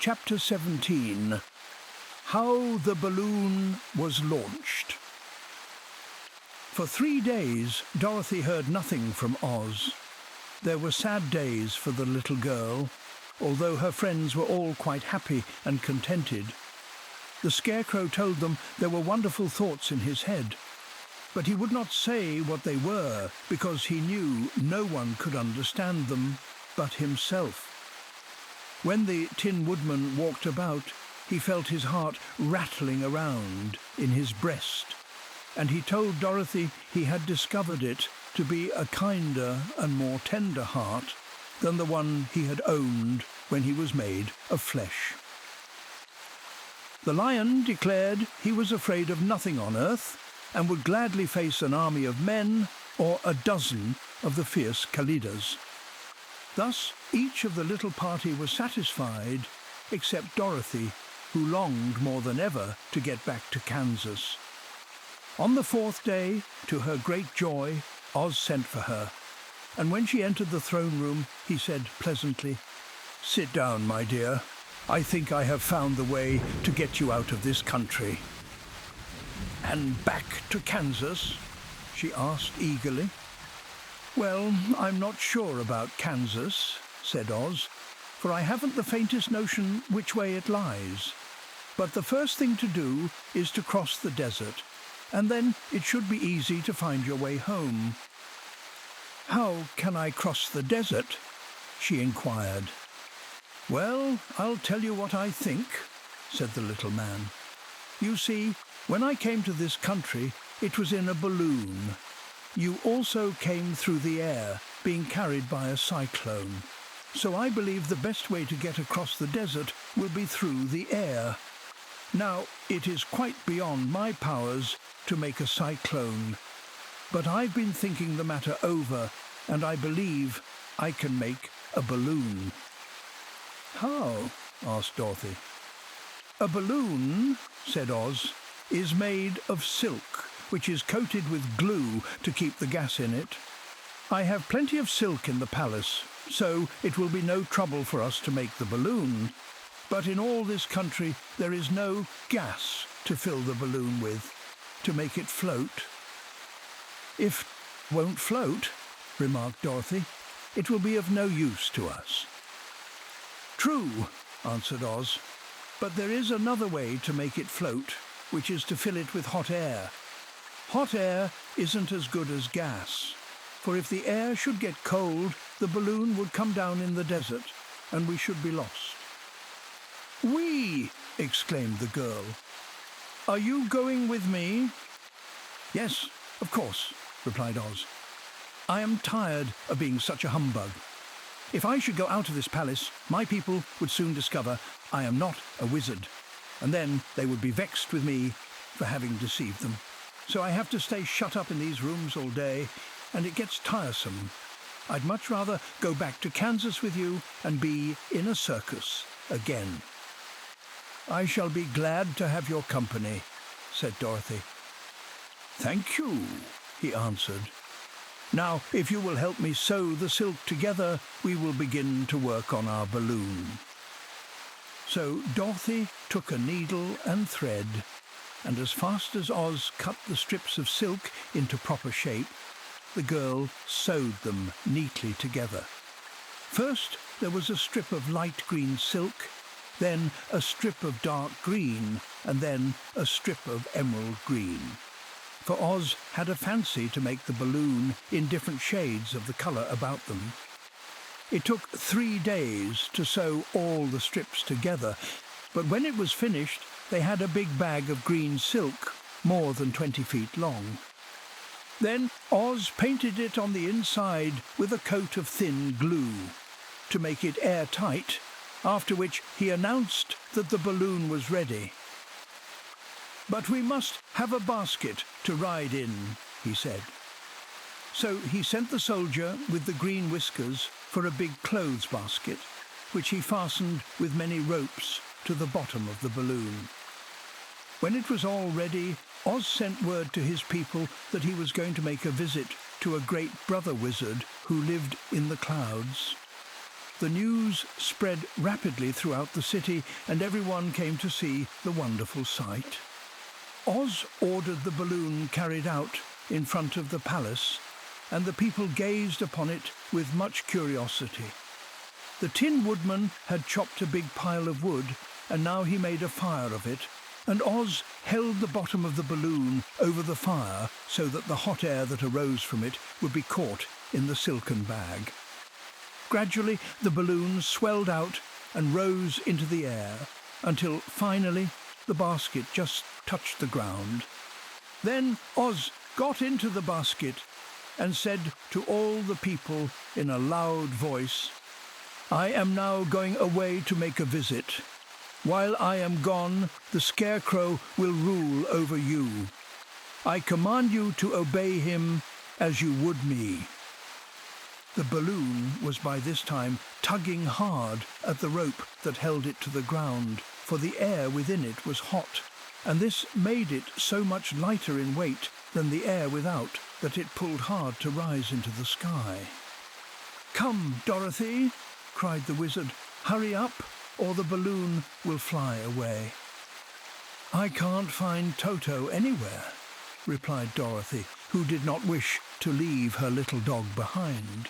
Chapter 17. How the Balloon was Launched. For 3 days, Dorothy heard nothing from Oz. There were sad days for the little girl, although her friends were all quite happy and contented. The Scarecrow told them there were wonderful thoughts in his head, but he would not say what they were because he knew no one could understand them but himself. When the Tin Woodman walked about, he felt his heart rattling around in his breast, and he told Dorothy he had discovered it to be a kinder and more tender heart than the one he had owned when he was made of flesh. The lion declared he was afraid of nothing on earth and would gladly face an army of men or a dozen of the fierce Kalidas. Thus, each of the little party was satisfied, except Dorothy, who longed more than ever to get back to Kansas. On the 4th day, to her great joy, Oz sent for her, and when she entered the throne room, he said pleasantly, "Sit down, my dear. I think I have found the way to get you out of this country." "And back to Kansas?" she asked eagerly. "Well, I'm not sure about Kansas," said Oz, "for I haven't the faintest notion which way it lies. But the first thing to do is to cross the desert, and then it should be easy to find your way home." "How can I cross the desert?" she inquired. "Well, I'll tell you what I think," said the little man. "You see, when I came to this country, it was in a balloon. You also came through the air, being carried by a cyclone. So I believe the best way to get across the desert will be through the air. Now, it is quite beyond my powers to make a cyclone, but I've been thinking the matter over, and I believe I can make a balloon." "How?" asked Dorothy. "A balloon," said Oz, "is made of silk, which is coated with glue to keep the gas in it. I have plenty of silk in the palace, so it will be no trouble for us to make the balloon. But in all this country there is no gas to fill the balloon with, to make it float." "If it won't float," remarked Dorothy, "it will be of no use to us." "True," answered Oz, "but there is another way to make it float, which is to fill it with hot air. Hot air isn't as good as gas, for if the air should get cold, the balloon would come down in the desert, and we should be lost." "We!" exclaimed the girl. "Are you going with me?" "Yes, of course," replied Oz. "I am tired of being such a humbug. If I should go out of this palace, my people would soon discover I am not a wizard, and then they would be vexed with me for having deceived them. So I have to stay shut up in these rooms all day, and it gets tiresome. I'd much rather go back to Kansas with you and be in a circus again." "I shall be glad to have your company," said Dorothy. "Thank you," he answered. "Now, if you will help me sew the silk together, we will begin to work on our balloon." So Dorothy took a needle and thread, and as fast as Oz cut the strips of silk into proper shape, the girl sewed them neatly together. First there was a strip of light green silk, then a strip of dark green, and then a strip of emerald green. For Oz had a fancy to make the balloon in different shades of the colour about them. It took 3 days to sew all the strips together, but when it was finished, they had a big bag of green silk, more than 20 feet long. Then Oz painted it on the inside with a coat of thin glue, to make it airtight, after which he announced that the balloon was ready. "But we must have a basket to ride in," he said. So he sent the soldier with the green whiskers for a big clothes basket, which he fastened with many ropes to the bottom of the balloon. When it was all ready, Oz sent word to his people that he was going to make a visit to a great brother wizard who lived in the clouds. The news spread rapidly throughout the city, and everyone came to see the wonderful sight. Oz ordered the balloon carried out in front of the palace, and the people gazed upon it with much curiosity. The Tin Woodman had chopped a big pile of wood, and now he made a fire of it, and Oz held the bottom of the balloon over the fire so that the hot air that arose from it would be caught in the silken bag. Gradually, the balloon swelled out and rose into the air until finally the basket just touched the ground. Then Oz got into the basket and said to all the people in a loud voice, "I am now going away to make a visit. While I am gone, the Scarecrow will rule over you. I command you to obey him as you would me." The balloon was by this time tugging hard at the rope that held it to the ground, for the air within it was hot, and this made it so much lighter in weight than the air without that it pulled hard to rise into the sky. "Come, Dorothy," cried the wizard, "hurry up, or the balloon will fly away." "I can't find Toto anywhere," replied Dorothy, who did not wish to leave her little dog behind.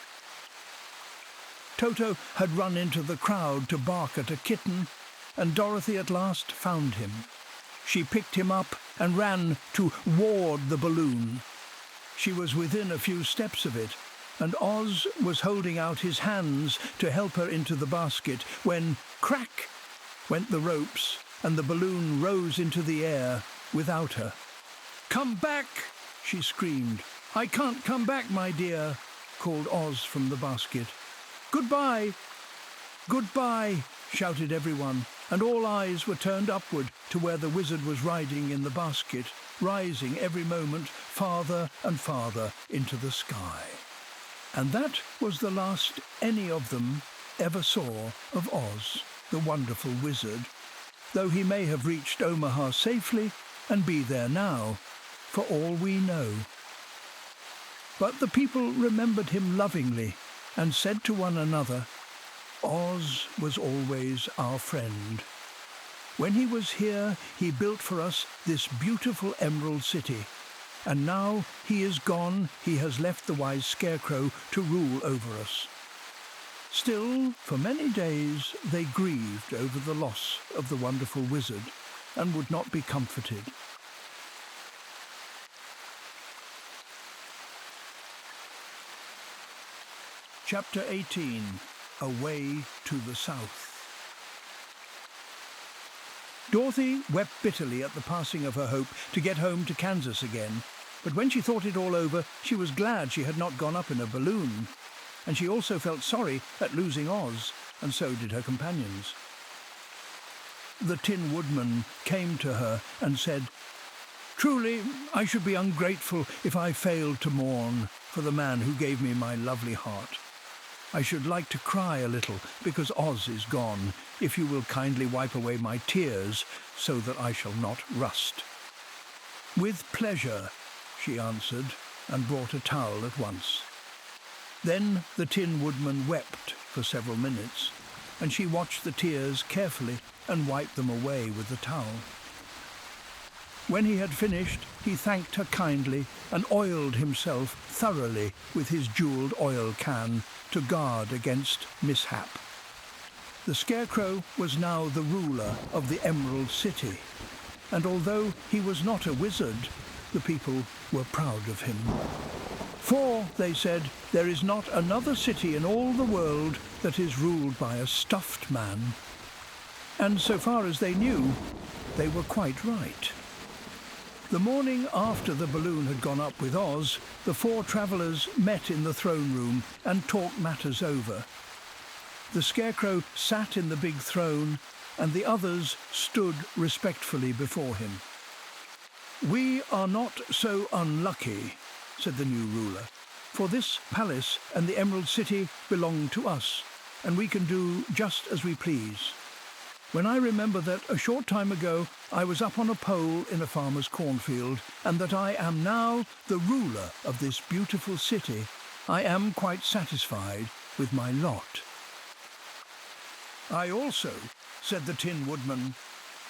Toto had run into the crowd to bark at a kitten, and Dorothy at last found him. She picked him up and ran to ward the balloon. She was within a few steps of it, and Oz was holding out his hands to help her into the basket when, crack, went the ropes, and the balloon rose into the air without her. "Come back!" she screamed. "I can't come back, my dear," called Oz from the basket. "Goodbye! Goodbye!" shouted everyone, and all eyes were turned upward to where the wizard was riding in the basket, rising every moment farther and farther into the sky. And that was the last any of them ever saw of Oz, the wonderful wizard, though he may have reached Omaha safely and be there now, for all we know. But the people remembered him lovingly and said to one another, "Oz was always our friend. When he was here, he built for us this beautiful Emerald City, and now he is gone, he has left the wise Scarecrow to rule over us." Still, for many days they grieved over the loss of the wonderful wizard and would not be comforted. Chapter 18. Away to the South. Dorothy wept bitterly at the passing of her hope to get home to Kansas again, but when she thought it all over, she was glad she had not gone up in a balloon, and she also felt sorry at losing Oz, and so did her companions. The Tin Woodman came to her and said, "Truly, I should be ungrateful if I failed to mourn for the man who gave me my lovely heart. I should like to cry a little because Oz is gone, if you will kindly wipe away my tears so that I shall not rust." "With pleasure," she answered, and brought a towel at once. Then the Tin Woodman wept for several minutes, and she watched the tears carefully and wiped them away with the towel. When he had finished, he thanked her kindly and oiled himself thoroughly with his jewelled oil can to guard against mishap. The Scarecrow was now the ruler of the Emerald City, and although he was not a wizard, the people were proud of him. "For," they said, "there is not another city in all the world that is ruled by a stuffed man." And so far as they knew, they were quite right. The morning after the balloon had gone up with Oz, the four travellers met in the throne room and talked matters over. The Scarecrow sat in the big throne, and the others stood respectfully before him. "We are not so unlucky," said the new ruler, "for this palace and the Emerald City belong to us, and we can do just as we please. When I remember that a short time ago I was up on a pole in a farmer's cornfield, and that I am now the ruler of this beautiful city, I am quite satisfied with my lot." "I also," said the Tin Woodman,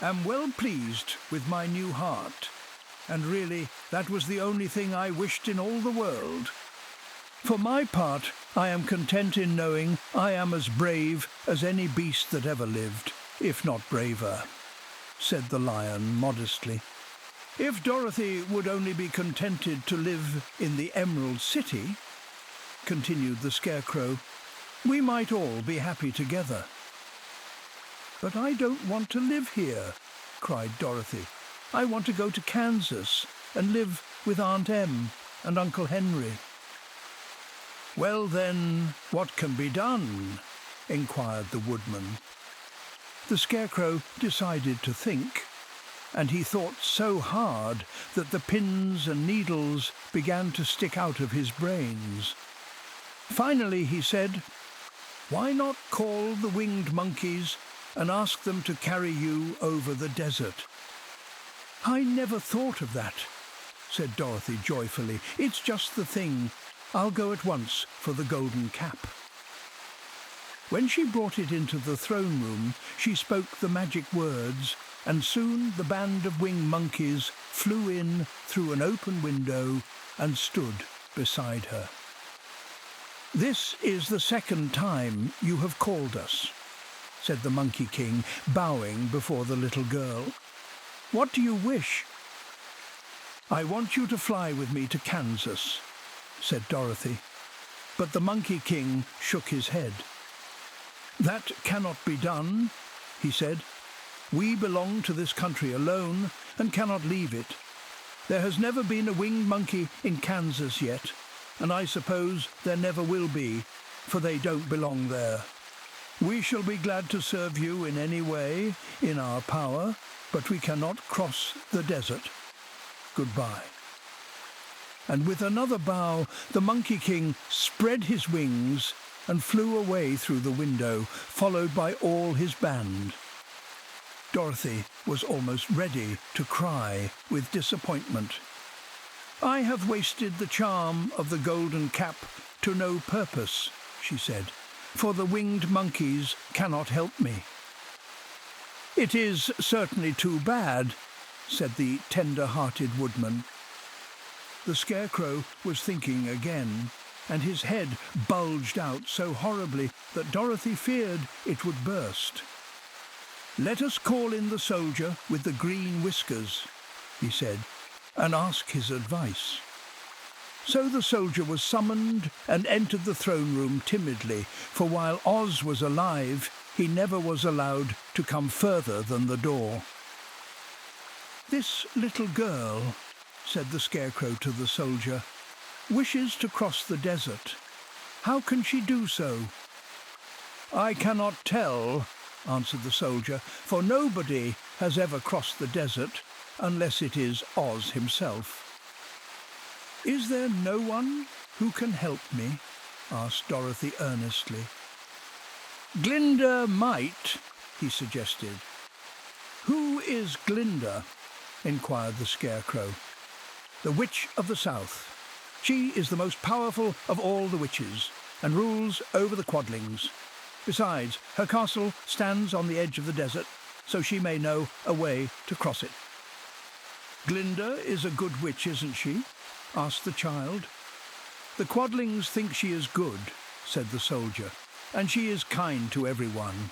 "am well pleased with my new heart, and really that was the only thing I wished in all the world. For my part, I am content in knowing I am as brave as any beast that ever lived, if not braver," said the Lion modestly. "If Dorothy would only be contented to live in the Emerald City," continued the Scarecrow, "we might all be happy together." "But I don't want to live here," cried Dorothy. "I want to go to Kansas and live with Aunt Em and Uncle Henry." "Well then, what can be done?" inquired the Woodman. The Scarecrow decided to think, and he thought so hard that the pins and needles began to stick out of his brains. Finally he said, "Why not call the winged monkeys and ask them to carry you over the desert?" "I never thought of that," said Dorothy joyfully. "It's just the thing. I'll go at once for the golden cap." When she brought it into the throne room, she spoke the magic words, and soon the band of winged monkeys flew in through an open window and stood beside her. "This is the second time you have called us," said the Monkey King, bowing before the little girl. "What do you wish?" "I want you to fly with me to Kansas," said Dorothy. But the Monkey King shook his head. "That cannot be done," he said. "We belong to this country alone and cannot leave it. There has never been a winged monkey in Kansas yet, and I suppose there never will be, for they don't belong there. We shall be glad to serve you in any way in our power, but we cannot cross the desert. Goodbye." And with another bow, the Monkey King spread his wings and flew away through the window, followed by all his band. Dorothy was almost ready to cry with disappointment. "I have wasted the charm of the golden cap to no purpose," she said, "for the winged monkeys cannot help me." "It is certainly too bad," said the tender-hearted Woodman. The Scarecrow was thinking again, and his head bulged out so horribly that Dorothy feared it would burst. "Let us call in the soldier with the green whiskers," he said, "and ask his advice." So the soldier was summoned and entered the throne room timidly, for while Oz was alive, he never was allowed to come further than the door. "This little girl," said the Scarecrow to the soldier, "wishes to cross the desert. How can she do so?" "I cannot tell," answered the soldier, "for nobody has ever crossed the desert unless it is Oz himself." "Is there no one who can help me?" asked Dorothy earnestly. "Glinda might," he suggested. "Who is Glinda?" inquired the Scarecrow. "The Witch of the South. She is the most powerful of all the witches and rules over the Quadlings. Besides, her castle stands on the edge of the desert, so she may know a way to cross it." "Glinda is a good witch, isn't she?" asked the child. "The Quadlings think she is good," said the soldier, "and she is kind to everyone.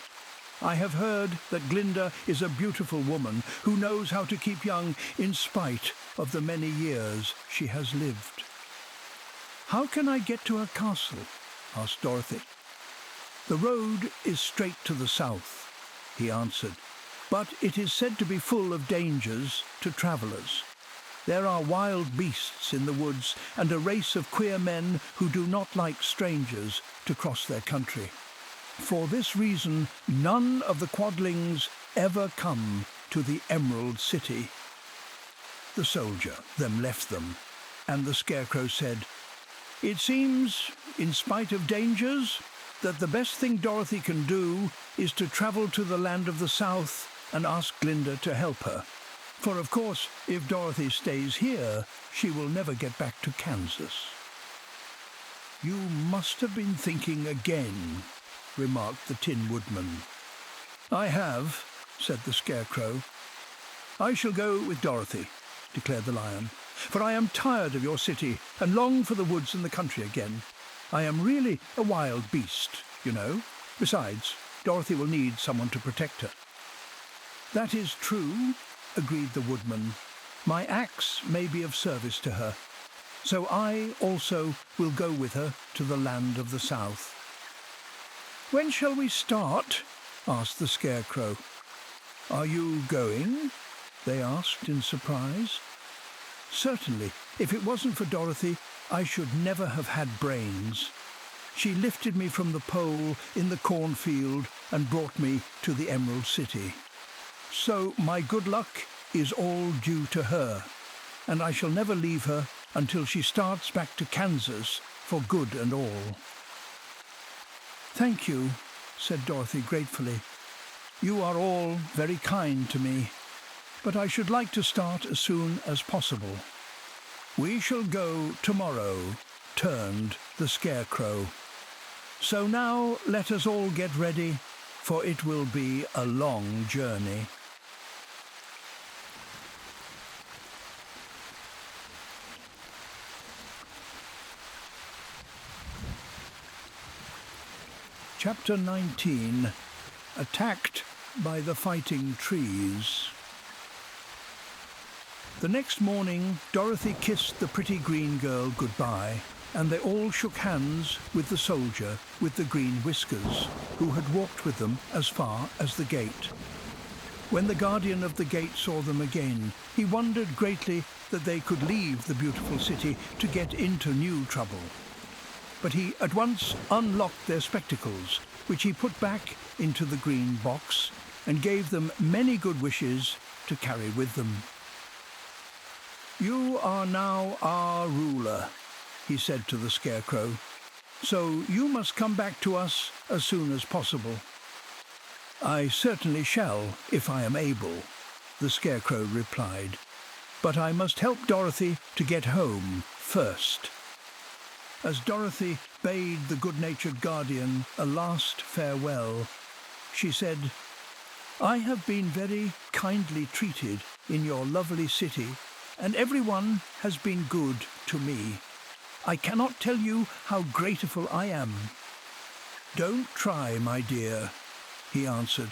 I have heard that Glinda is a beautiful woman who knows how to keep young in spite of the many years she has lived." "How can I get to her castle?" asked Dorothy. "The road is straight to the south," he answered, "but it is said to be full of dangers to travellers. There are wild beasts in the woods and a race of queer men who do not like strangers to cross their country. For this reason, none of the Quadlings ever come to the Emerald City." The soldier then left them, and the Scarecrow said, "It seems, in spite of dangers, that the best thing Dorothy can do is to travel to the land of the South and ask Glinda to help her. For of course, if Dorothy stays here, she will never get back to Kansas." "You must have been thinking again," remarked the Tin Woodman. "I have," said the Scarecrow. "I shall go with Dorothy," declared the Lion, "for I am tired of your city and long for the woods and the country again. I am really a wild beast, you know. Besides, Dorothy will need someone to protect her." "That is true," agreed the Woodman. "My axe may be of service to her, so I also will go with her to the land of the South." "When shall we start?" asked the Scarecrow. "Are you going?" they asked in surprise. Certainly, if it wasn't for Dorothy, I should never have had brains. She lifted me from the pole in the cornfield and brought me to the Emerald City. So my good luck is all due to her, and I shall never leave her until she starts back to Kansas for good and all." "Thank you," said Dorothy gratefully. "You are all very kind to me, but I should like to start as soon as possible." "We shall go tomorrow," turned the Scarecrow. "So now let us all get ready, for it will be a long journey." Chapter 19. Attacked by the Fighting Trees. The next morning, Dorothy kissed the pretty green girl goodbye, and they all shook hands with the soldier with the green whiskers, who had walked with them as far as the gate. When the guardian of the gate saw them again, he wondered greatly that they could leave the beautiful city to get into new trouble. But he at once unlocked their spectacles, which he put back into the green box, and gave them many good wishes to carry with them. "You are now our ruler," he said to the Scarecrow, "so you must come back to us as soon as possible." "I certainly shall, if I am able," the Scarecrow replied, "but I must help Dorothy to get home first." As Dorothy bade the good-natured guardian a last farewell, she said, "I have been very kindly treated in your lovely city, and everyone has been good to me. I cannot tell you how grateful I am." "Don't try, my dear," he answered.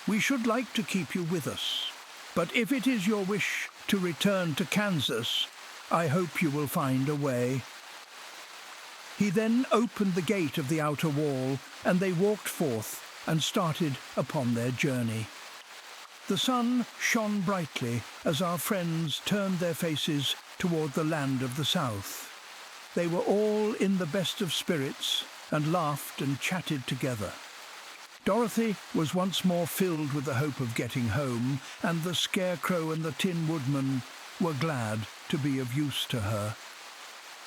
"We should like to keep you with us, but if it is your wish to return to Kansas, I hope you will find a way." He then opened the gate of the outer wall, and they walked forth and started upon their journey. The sun shone brightly as our friends turned their faces toward the land of the South. They were all in the best of spirits and laughed and chatted together. Dorothy was once more filled with the hope of getting home, and the Scarecrow and the Tin Woodman were glad to be of use to her.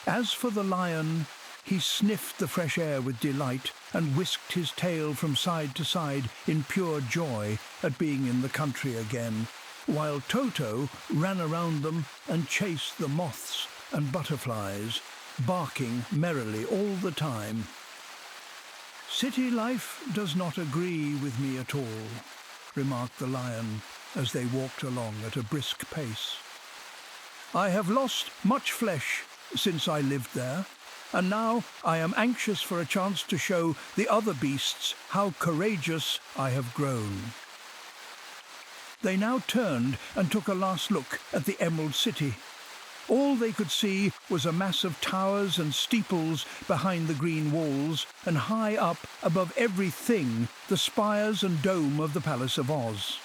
As for the Lion, he sniffed the fresh air with delight and whisked his tail from side to side in pure joy at being in the country again, while Toto ran around them and chased the moths and butterflies, barking merrily all the time. "City life does not agree with me at all," remarked the Lion as they walked along at a brisk pace. "I have lost much flesh since I lived there, and now I am anxious for a chance to show the other beasts how courageous I have grown." They now turned and took a last look at the Emerald City. All they could see was a mass of towers and steeples behind the green walls, and high up above everything the spires and dome of the Palace of Oz.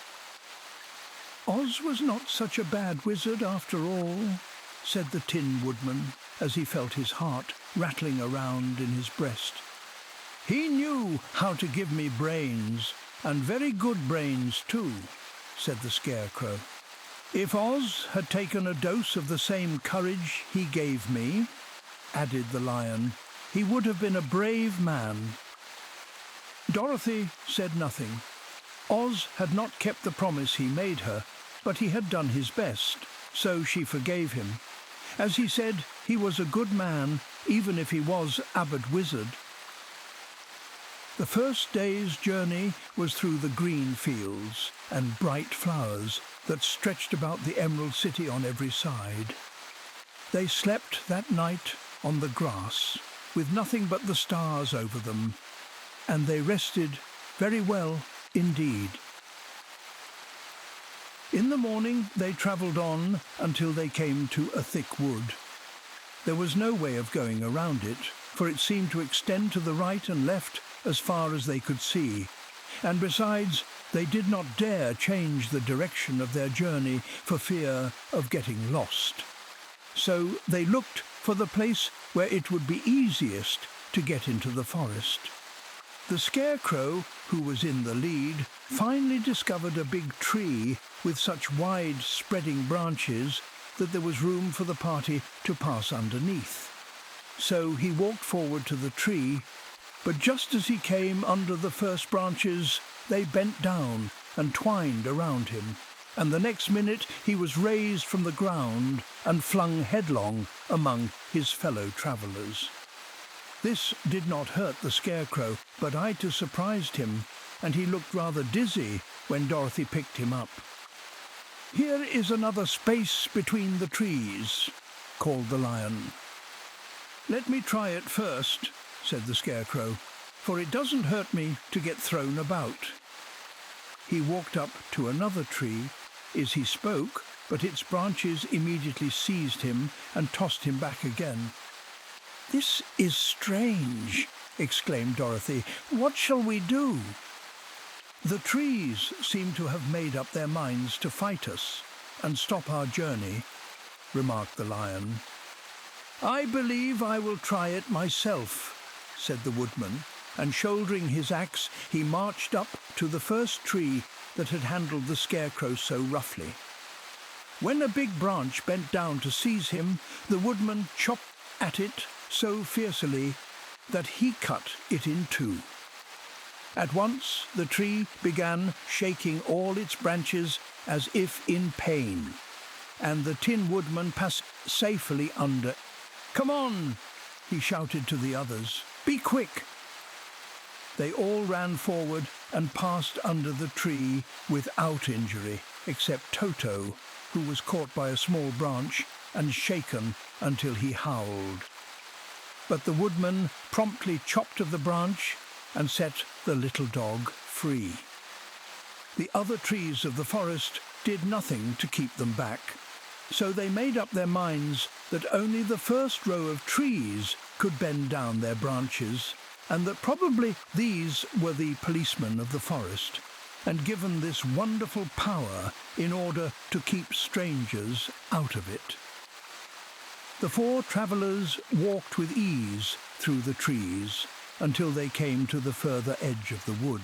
"Oz was not such a bad wizard after all," said the Tin Woodman, as he felt his heart rattling around in his breast. "He knew how to give me brains, and very good brains too," said the Scarecrow. "If Oz had taken a dose of the same courage he gave me," added the Lion, "he would have been a brave man." Dorothy said nothing. Oz had not kept the promise he made her, but he had done his best, so she forgave him. As he said, he was a good man, even if he was Abbot Wizard. The first day's journey was through the green fields and bright flowers that stretched about the Emerald City on every side. They slept that night on the grass, with nothing but the stars over them, and they rested very well indeed. In the morning they travelled on until they came to a thick wood. There was no way of going around it, for it seemed to extend to the right and left as far as they could see, and besides, they did not dare change the direction of their journey for fear of getting lost. So they looked for the place where it would be easiest to get into the forest. The Scarecrow, who was in the lead, finally discovered a big tree with such wide spreading branches that there was room for the party to pass underneath. So he walked forward to the tree, but just as he came under the first branches, they bent down and twined around him, and the next minute he was raised from the ground and flung headlong among his fellow travellers. This did not hurt the Scarecrow, but Ita surprised him, and he looked rather dizzy when Dorothy picked him up. "Here is another space between the trees," called the Lion. "Let me try it first," said the Scarecrow, "for it doesn't hurt me to get thrown about." He walked up to another tree as he spoke, but its branches immediately seized him and tossed him back again. "This is strange," exclaimed Dorothy. "What shall we do?" "The trees seem to have made up their minds to fight us and stop our journey," remarked the Lion. "I believe I will try it myself," said the Woodman, and shouldering his axe, he marched up to the first tree that had handled the Scarecrow so roughly. When a big branch bent down to seize him, the Woodman chopped at it so fiercely that he cut it in two. At once the tree began shaking all its branches as if in pain, and the Tin Woodman passed safely under. "Come on!" he shouted to the others. "Be quick!" They all ran forward and passed under the tree without injury, except Toto, who was caught by a small branch and shaken until he howled. But the Woodman promptly chopped of the branch and set the little dog free. The other trees of the forest did nothing to keep them back, so they made up their minds that only the first row of trees could bend down their branches, and that probably these were the policemen of the forest, and given this wonderful power in order to keep strangers out of it. The four travellers walked with ease through the trees until they came to the further edge of the wood.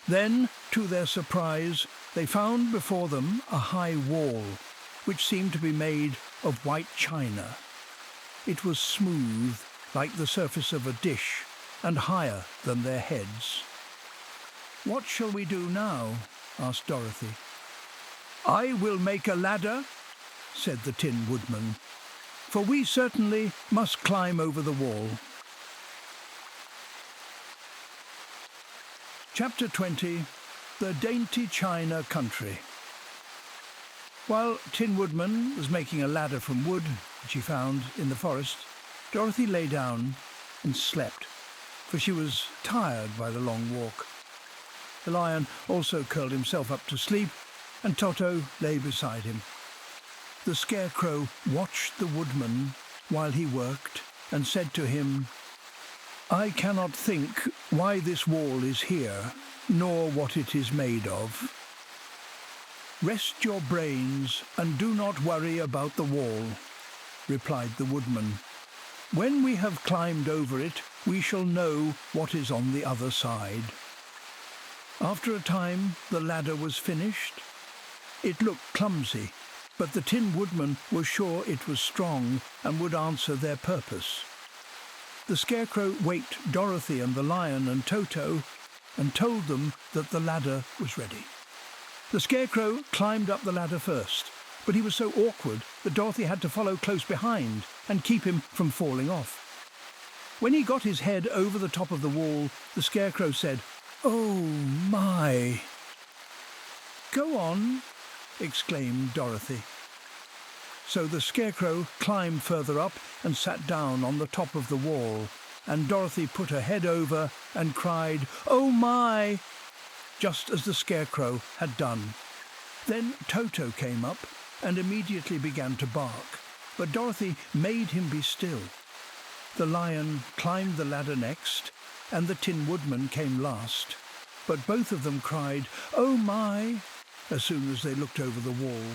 Then, to their surprise, they found before them a high wall, which seemed to be made of white china. It was smooth, like the surface of a dish, and higher than their heads. "What shall we do now?" asked Dorothy. "I will make a ladder," said the Tin Woodman, "for we certainly must climb over the wall." Chapter 20. The Dainty China Country. While Tin Woodman was making a ladder from wood, which he found in the forest, Dorothy lay down and slept, for she was tired by the long walk. The Lion also curled himself up to sleep, and Toto lay beside him. The Scarecrow watched the Woodman while he worked and said to him, "I cannot think why this wall is here, nor what it is made of." "Rest your brains and do not worry about the wall," replied the Woodman. "When we have climbed over it, we shall know what is on the other side." After a time, the ladder was finished. It looked clumsy, but the Tin Woodman was sure it was strong and would answer their purpose. The Scarecrow waked Dorothy and the Lion and Toto and told them that the ladder was ready. The Scarecrow climbed up the ladder first, but he was so awkward that Dorothy had to follow close behind and keep him from falling off. When he got his head over the top of the wall, the Scarecrow said, "Oh, my!" "Go on," exclaimed Dorothy. So the Scarecrow climbed further up and sat down on the top of the wall, and Dorothy put her head over and cried, "Oh, my!" just as the Scarecrow had done. Then Toto came up and immediately began to bark, but Dorothy made him be still. The lion climbed the ladder next, and the Tin Woodman came last, but both of them cried, "Oh, my!" as soon as they looked over the wall.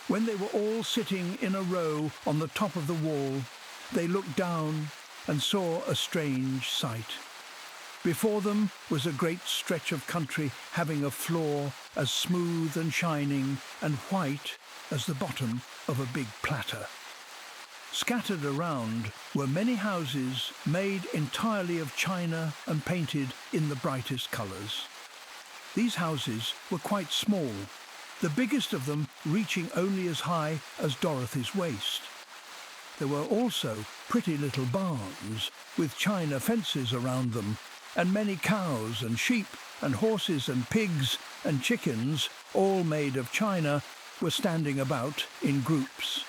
When they were all sitting in a row on the top of the wall, they looked down and saw a strange sight. Before them was a great stretch of country having a floor as smooth and shining and white as the bottom of a big platter. Scattered around were many houses made entirely of china and painted in the brightest colours. These houses were quite small, the biggest of them reaching only as high as Dorothy's waist. There were also pretty little barns with china fences around them, and many cows and sheep and horses and pigs and chickens, all made of china, were standing about in groups.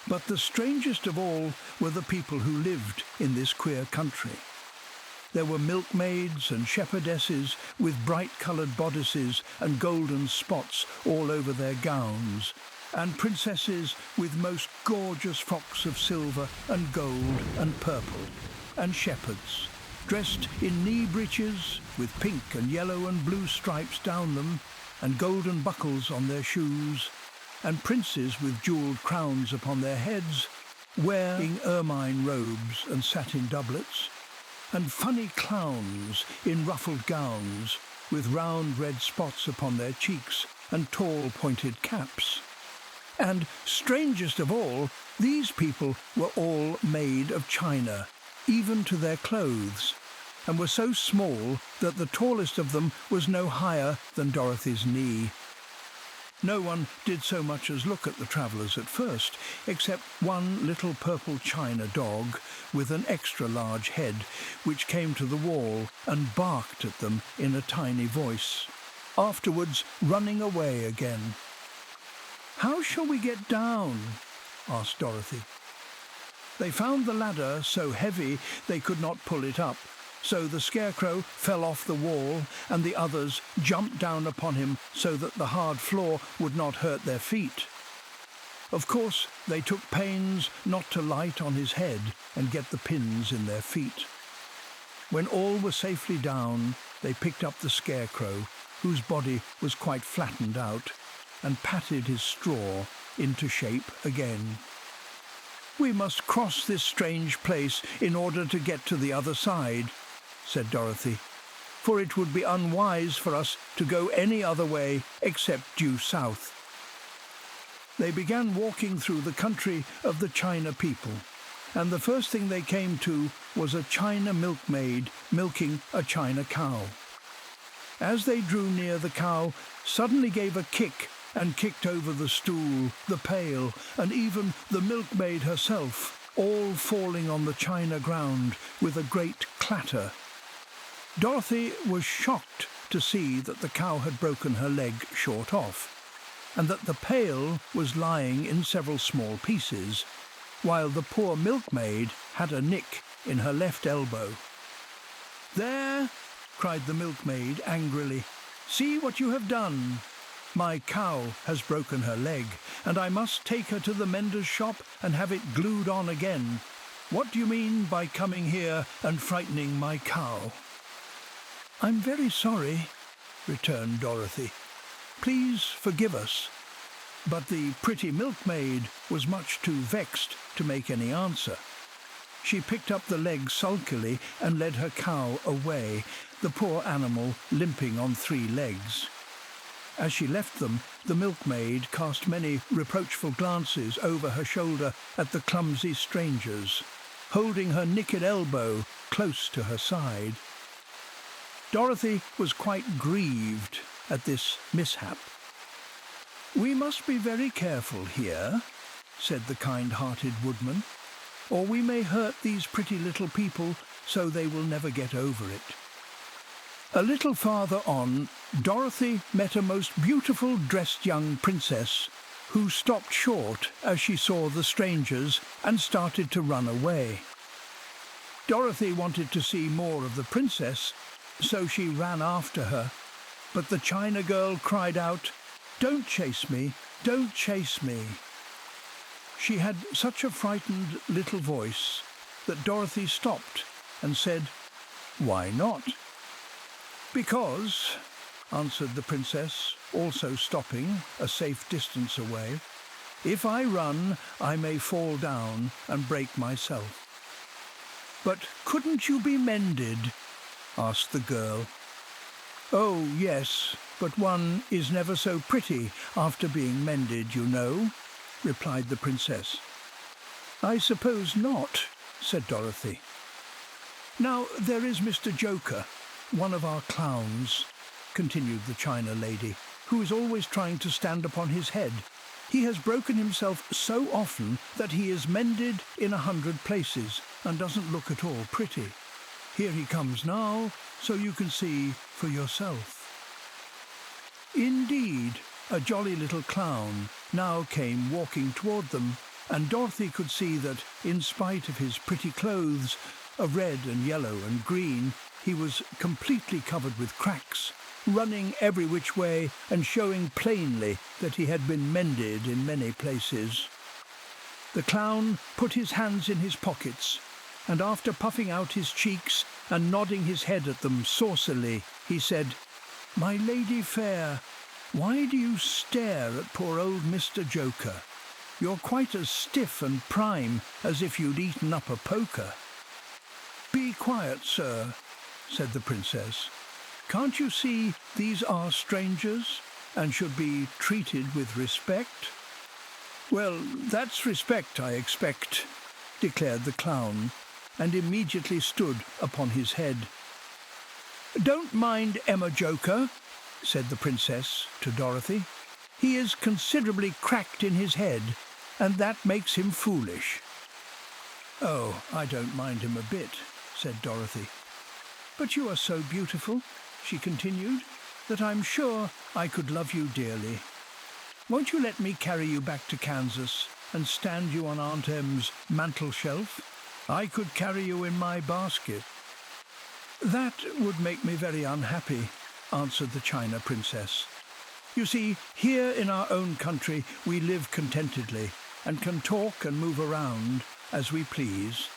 But the strangest of all were the people who lived in this queer country. There were milkmaids and shepherdesses with bright-coloured bodices and golden spots all over their gowns, and princesses with most gorgeous frocks of silver and gold and purple, and shepherds, dressed in knee breeches with pink and yellow and blue stripes down them, and golden buckles on their shoes, and princes with jewelled crowns upon their heads, wearing ermine robes and satin doublets, and funny clowns in ruffled gowns with round red spots upon their cheeks and tall pointed caps. And, strangest of all, these people were all made of china, even to their clothes, and were so small that the tallest of them was no higher than Dorothy's knee. No one did so much as look at the travellers at first, except one little purple china dog with an extra-large head, which came to the wall and barked at them in a tiny voice, afterwards running away again. "How shall we get down?" asked Dorothy. They found the ladder so heavy they could not pull it up, so the Scarecrow fell off the wall and the others jumped down upon him so that the hard floor would not hurt their feet. Of course, they took pains not to light on his head and get the pins in their feet. When all were safely down, they picked up the Scarecrow, whose body was quite flattened out, and patted his straw into shape again. "We must cross this strange place in order to get to the other side," said Dorothy, "for it would be unwise for us to go any other way except due south." They began walking through the country of the China people, and the first thing they came to was a China milkmaid milking a China cow. As they drew near, the cow suddenly gave a kick and kicked over the stool, the pail, and even the milkmaid herself, all falling on the china ground with a great clatter. Dorothy was shocked to see that the cow had broken her leg short off, and that the pail was lying in several small pieces, while the poor milkmaid had a nick in her left elbow. "There!" cried the milkmaid angrily. "See what you have done! My cow has broken her leg, and I must take her to the mender's shop and have it glued on again. What do you mean by coming here and frightening my cow?" "I'm very sorry," returned Dorothy. "Please forgive us." But the pretty milkmaid was much too vexed to make any answer. She picked up the leg sulkily and led her cow away, the poor animal limping on 3 legs. As she left them, the milkmaid cast many reproachful glances over her shoulder at the clumsy strangers, holding her nicked elbow close to her side. Dorothy was quite grieved at this mishap. "We must be very careful here," said the kind-hearted woodman. or we may hurt these pretty little people so they will never get over it." A little farther on, Dorothy met a most beautiful dressed young princess who stopped short as she saw the strangers and started to run away. Dorothy wanted to see more of the princess, so she ran after her, but the China girl cried out, "Don't chase me, don't chase me." She had such a frightened little voice that Dorothy stopped and said, "Why not?" "Because," answered the princess, also stopping a safe distance away, "if I run, I may fall down and break myself." "But couldn't you be mended?" asked the girl. "Oh, yes, but one is never so pretty after being mended, you know," replied the princess. "I suppose not," said Dorothy. "Now, there is Mr. Joker, one of our clowns," continued the China lady, "who is always trying to stand upon his head. He has broken himself so often that he is mended in 100 places and doesn't look at all pretty. Here he comes now, so you can see for yourself." Indeed, a jolly little clown now came walking toward them, and Dorothy could see that, in spite of his pretty clothes of red and yellow and green, he was completely covered with cracks, running every which way and showing plainly that he had been mended in many places. The clown put his hands in his pockets, and after puffing out his cheeks and nodding his head at them saucily, he said, "My lady fair, why do you stare at poor old Mr. Joker? You're quite as stiff and prime as if you'd eaten up a poker." "Be quiet, sir," said the princess. "Can't you see these are strangers and should be treated with respect?" "Well, that's respect, I expect," declared the clown, and immediately stood upon his head. "Don't mind Emma Joker," said the princess to Dorothy. "He is considerably cracked in his head, and that makes him foolish." "Oh, I don't mind him a bit," said Dorothy. "But you are so beautiful," she continued, "that I'm sure I could love you dearly. Won't you let me carry you back to Kansas and stand you on Aunt Em's mantel shelf? I could carry you in my basket." "That would make me very unhappy," answered the China princess. "You see, here in our own country we live contentedly and can talk and move around as we please.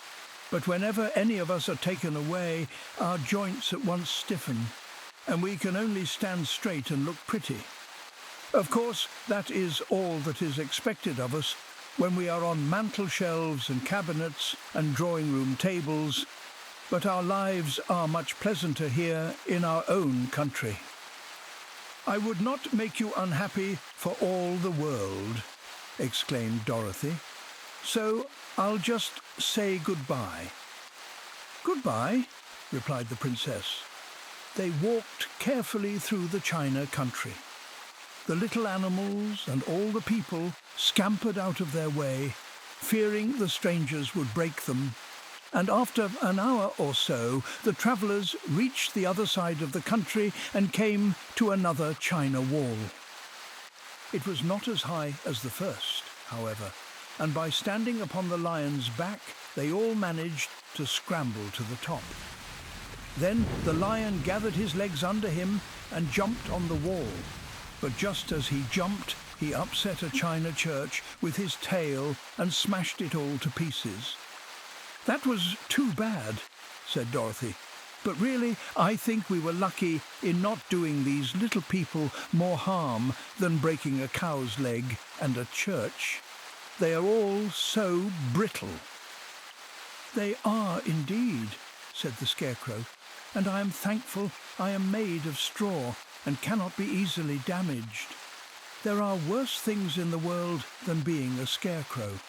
But whenever any of us are taken away, our joints at once stiffen, and we can only stand straight and look pretty. Of course, that is all that is expected of us when we are on mantel shelves and cabinets and drawing-room tables, but our lives are much pleasanter here in our own country." "I would not make you unhappy for all the world," exclaimed Dorothy. "So I'll just say goodbye." "Goodbye," replied the princess. They walked carefully through the China country. The little animals and all the people scampered out of their way, fearing the strangers would break them, and after an hour or so the travellers reached the other side of the country and came to another China wall. It was not as high as the first, however, and by standing upon the lion's back they all managed to scramble to the top. Then the lion gathered his legs under him and jumped on the wall. But just as he jumped, he upset a China church with his tail and smashed it all to pieces. "That was too bad," said Dorothy. "But really, I think we were lucky in not doing these little people more harm than breaking a cow's leg and a church. They are all so brittle." "They are indeed," said the Scarecrow, "and I am thankful I am made of straw and cannot be easily damaged. There are worse things in the world than being a scarecrow."